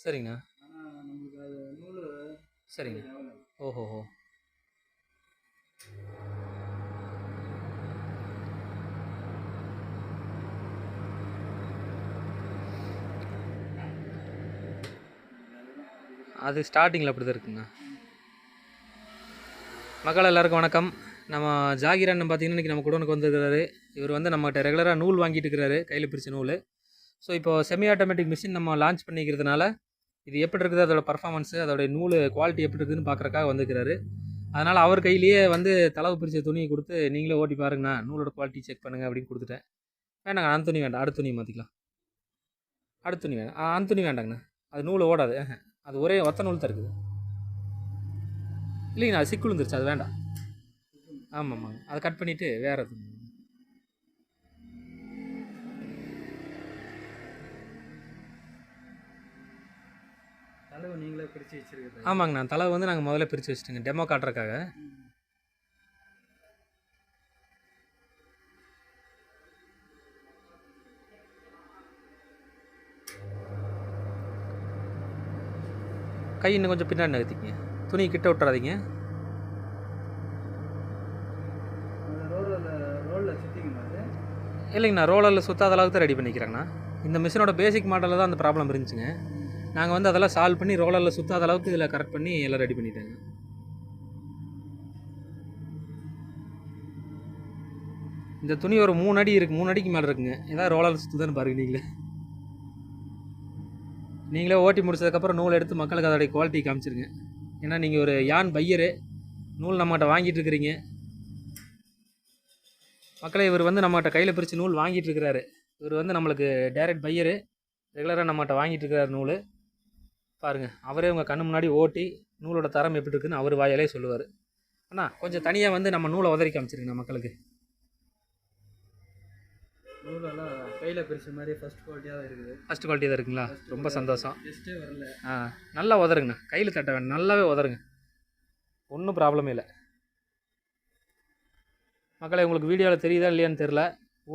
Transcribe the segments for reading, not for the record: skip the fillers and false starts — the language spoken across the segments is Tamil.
சரிங்கண்ணா. ஆனால் நம்மளுக்கு அது நூல் சரிங்க. ஓஹோஹோ. அது ஸ்டார்டிங்கில் அப்படி தான் இருக்குங்க. மக்கள் எல்லாருக்கும் வணக்கம். நம்ம ஜாகிர் அண்ணன் பார்த்தீங்கன்னா இன்றைக்கி நம்ம குடோனுக்கு வந்துருக்கிறாரு. இவர் வந்து நம்மகிட்ட ரெகுலராக நூல் வாங்கிட்டு இருக்கிறாரு, கையில் பிரித்த நூல். ஸோ இப்போ செமி ஆட்டோமேட்டிக் மிஷின் நம்ம லான்ச் பண்ணிக்கிறதுனால இது எப்படி இருக்குது, அதோட பர்ஃபார்மன்ஸு, அதோடைய நூல் குவாலிட்டி எப்படி இருக்குதுன்னு பார்க்குறக்காக வந்துருக்கிறாரு. அதனால் அவர் கையிலேயே வந்து தளவு பிரித்த துணியை கொடுத்து நீங்களே ஓட்டி பாருங்கண்ணா, நூலோட குவாலிட்டி செக் பண்ணுங்கள் அப்படின்னு கொடுத்துட்டேன். வேண்டாங்க, அந்த துணி வேண்டாம், அடுத்த துணி மாற்றிக்கலாம். அடுத்த துணி வேண்டாம், அந்த துணி வேண்டாங்கண்ணா, அது நூல் ஓடாது. அது ஒரே ஒத்த நூல் தான் இருக்குது. இல்லைங்கண்ணா, அது சிக்கு விழுந்துருச்சு, அது வேண்டாம். ஆமாம்மாங்க, அதை கட் பண்ணிவிட்டு வேறு எது. தலைவு நீங்களே பிரித்து வச்சுருக்கீங்க? ஆமாங்கண்ணா, தலைவு வந்து நாங்கள் முதல்ல பிரித்து வச்சுட்டோங்க, டெமோ காட்டுறதுக்காக. கை இன்னும் கொஞ்சம் பின்னாடி நகர்த்திங்க, துணி கிட்ட விட்டுறாதீங்க. இல்லைங்கண்ணா, ரோலரில் சுற்றாத அளவுக்கு தான் ரெடி பண்ணிக்கிறாங்கண்ணா. இந்த மிஷினோட பேசிக் மாடலில் தான் அந்த ப்ராப்ளம் இருந்துச்சுங்க. நாங்கள் வந்து அதெல்லாம் சால்வ் பண்ணி ரோலரில் சுற்றாத அளவுக்கு இதில் கரெக்ட் பண்ணி எல்லாம் ரெடி பண்ணிட்டேங்க. இந்த துணி ஒரு 3 அடி இருக்குது, 3 அடிக்கு மேலே இருக்குங்க. ஏதாவது ரோலரில் சுற்றுதான்னு பாருங்க. நீங்களே ஓட்டி முடிச்சதுக்கப்புறம் நூல் எடுத்து மக்களுக்கு அதோடைய குவாலிட்டி காமிச்சிருங்க. ஏன்னா நீங்கள் ஒரு யான் பையரு, நூல் நம்மகிட்ட வாங்கிட்டு இருக்கிறீங்க. மக்களே, இவர் வந்து நம்மகிட்ட கையில் பிரித்து நூல் வாங்கிட்டு இருக்கிறாரு. இவர் வந்து நம்மளுக்கு டைரக்ட் பையரு, ரெகுலராக நம்மகிட்ட வாங்கிட்டு இருக்கிறார் நூல். பாருங்கள், அவரே உங்கள் கண்ணு முன்னாடி ஓட்டி நூலோட தரம் எப்படி இருக்குன்னு அவர் வாயாலே சொல்லுவார். அண்ணா கொஞ்சம் தனியாக வந்து நம்ம நூலை உதறி காமிச்சிருங்கண்ணா மக்களுக்கு. நூலெல்லாம் கையில் பிரித்த மாதிரி ஃபஸ்ட் குவாலிட்டியாக தான் இருக்குது. ஃபஸ்ட் குவாலிட்டி தான் இருக்குங்களா? ரொம்ப சந்தோஷம். டெஸ்ட்டே வரல. நல்லா உதருங்கண்ணா, கையில் தட்ட வேணும், நல்லாவே உதருங்க, ஒன்றும் ப்ராப்ளமே இல்லை. மக்களே, உங்களுக்கு வீடியோவில் தெரியுதா இல்லையான்னு தெரில,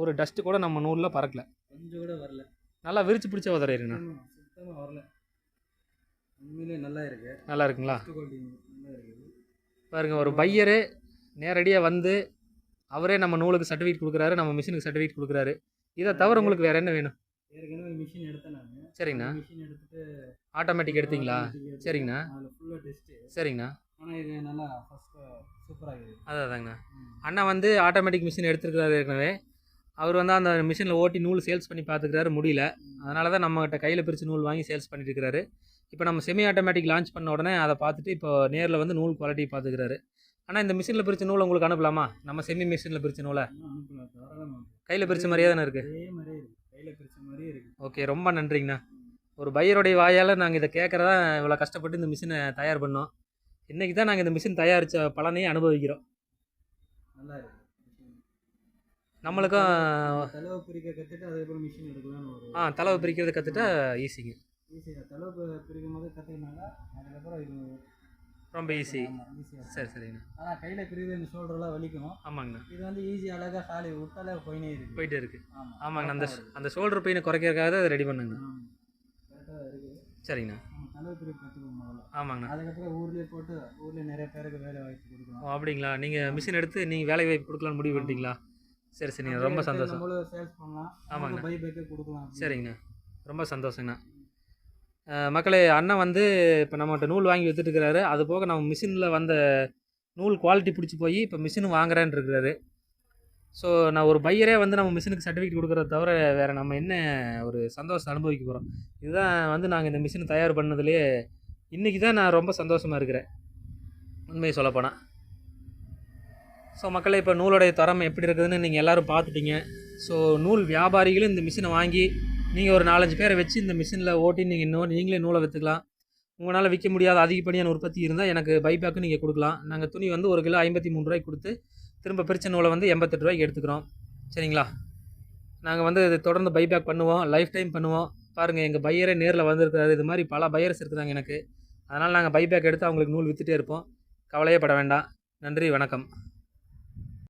ஒரு டஸ்ட்டு கூட நம்ம நூலில் பறக்கல, கொஞ்சம் கூட வரல. நல்லா விரிச்சு பிடிச்ச உதறிடுங்கண்ணா. சுத்தமாக வரல, உண்மையிலே நல்லா இருக்குது. நல்லா இருக்குங்களா? நல்லா இருக்குது பாருங்கள், ஒரு பையரு நேரடியாக வந்து அவரே நம்ம நூலுக்கு சர்டிஃபிகேட் கொடுக்குறாரு, நம்ம மிஷினுக்கு சர்டிஃபிகேட் கொடுக்குறாரு. இதை தவிர உங்களுக்கு வேறு என்ன வேணும்? ஏற்கனவே மிஷின் எடுத்தேன் நான். சரிங்கண்ணா. மிஷின் எடுத்துகிட்டு ஆட்டோமேட்டிக் எடுத்தீங்களா? சரிங்கண்ணா. அதில் ஃபுல்லாக டெஸ்ட்டு. சரிங்கண்ணா. ஆனால் இது நல்லா ஃபஸ்ட்டு சூப்பராக இருக்குது. அதாங்கண்ணா, அண்ணா வந்து ஆட்டோமேட்டிக் மிஷின் எடுத்துருக்கிறாரு ஏற்கனவே. அவர் வந்து அந்த மிஷினில் ஓட்டி நூல் சேல்ஸ் பண்ணி பார்த்துக்கிறாரு, முடியல. அதனால தான் நம்மகிட்ட கையில் பிரித்து நூல் வாங்கி சேல்ஸ் பண்ணிட்டு இருக்கிறாரு. இப்போ நம்ம செமி ஆட்டோமேட்டிக் லான்ச் பண்ண உடனே அதை பார்த்துட்டு இப்போ நேரில் வந்து நூல் குவாலிட்டி பார்த்துக்கிறாரு. ஆனால் இந்த மிஷினில் பிரித்த நூல் உங்களுக்கு அனுப்பலாமா? நம்ம செமி மிஷினில் பிரித்த நூலை கையில் பிரித்த மாதிரியே தானே இருக்குது? கையில் பிரித்த மாதிரியே இருக்குது. ஓகே, ரொம்ப நன்றிங்கண்ணா. ஒரு பையருடைய வாயால் நாங்கள் இதை கேட்குறதா இவ்வளோ கஷ்டப்பட்டு இந்த மிஷினை தயார் பண்ணோம். இன்றைக்கி தான் நாங்கள் இந்த மிஷின் தயாரித்த பலனையே அனுபவிக்கிறோம். நல்லா இருக்குது. நம்மளுக்கும் தளவு பிரிக்க கற்றுட்டு அதுக்கப்புறம் மிஷின் எடுக்கலாம்னு தளவு பிரிக்கிறது கற்றுட்டா ஈஸிங்க. ஈஸியாக தளவு பிரிக்கும் போது கற்றுக்கினாங்க, அதுக்கப்புறம் இது ரொம்ப ஈஸி. ஈஸியாக. சரிங்கண்ணா. ஆனால் கையில் பிரிவு இந்த ஷோல்டர்லாம் வலிக்கணும். ஆமாங்கண்ணா. இது வந்து ஈஸியாக அழகாக காலி விட்டாலே போயிட்டே இருக்குது. ஆமாங்கண்ணா, அந்த ஷோல்டர் பெயினை குறைக்கிறதுக்காக தான் அதை ரெடி பண்ணுங்க. கரெக்டாக இருக்குது. சரிங்கண்ணா. தளவு பிரிவு கற்றுக்கணும் முதல்ல. ஆமாங்கண்ணா. அதுக்கப்புறம் ஊர்லேயே போட்டு ஊர்லேயே நிறைய பேருக்கு வேலை வாய்ப்பு கொடுக்கலாம். அப்படிங்களா? நீங்கள் மிஷின் எடுத்து நீங்கள் வேலை வாய்ப்பு கொடுக்கலான்னு முடிவு பண்ணிட்டீங்களா? சரி, ரொம்ப சந்தோஷம். நம்மளும் சேல்ஸ் பண்ணலாம். ஆமாங்கண்ணா. பை பேக்கே கொடுக்கலாம். சரிங்கண்ணா, ரொம்ப சந்தோஷங்கண்ணா. மக்களே, அண்ணன் வந்து இப்போ நம்மகிட்ட நூல் வாங்கி விற்றுட்டுருக்கிறாரு. அது போக நம்ம மிஷினில் வந்த நூல் குவாலிட்டி பிடிச்சி போய் இப்போ மிஷினும் வாங்குறேன்னு இருக்கிறாரு. ஸோ நான் ஒரு பையரே வந்து நம்ம மிஷினுக்கு சர்டிஃபிகேட் கொடுக்குறத தவிர வேறு நம்ம என்ன ஒரு சந்தோஷத்தை அனுபவிக்க போகிறோம்? இதுதான் வந்து நாங்கள் இந்த மிஷினை தயார் பண்ணதுலேயே இன்றைக்கி தான் நான் ரொம்ப சந்தோஷமாக இருக்கிறேன், உண்மையை சொல்லப்போனால். ஸோ மக்களே, இப்போ நூலோடைய தரம் எப்படி இருக்குதுன்னு நீங்கள் எல்லோரும் பார்த்துட்டீங்க. ஸோ நூல் வியாபாரிகளும் இந்த மிஷினை வாங்கி நீங்கள் ஒரு 4-5 பேரை வச்சு இந்த மிஷினில் ஓட்டி நீங்கள் நீங்களே நூலை விற்றுக்கலாம். உங்களால் விற்க முடியாத அதிகப்படியான உற்பத்தி இருந்தால் எனக்கு பைபேக்கும் நீங்கள் கொடுக்கலாம். நாங்கள் துணி வந்து 1 கிலோ 53 ரூபாய்க்கு கொடுத்து திரும்ப பிரித்த நூலை வந்து 88 ரூபாய்க்கு எடுத்துக்கிறோம். சரிங்களா? நாங்கள் வந்து இது தொடர்ந்து பைபேக் பண்ணுவோம், லைஃப் டைம் பண்ணுவோம். பாருங்கள், எங்கள் பையரே நேரில் வந்திருக்கிறாரு. இது மாதிரி பல பையர்ஸ் இருக்கிறாங்க எனக்கு. அதனால் நாங்கள் பைபேக் எடுத்து அவங்களுக்கு நூல் விற்றுட்டே இருப்போம். கவலையே பட வேண்டாம். நன்றி, வணக்கம்.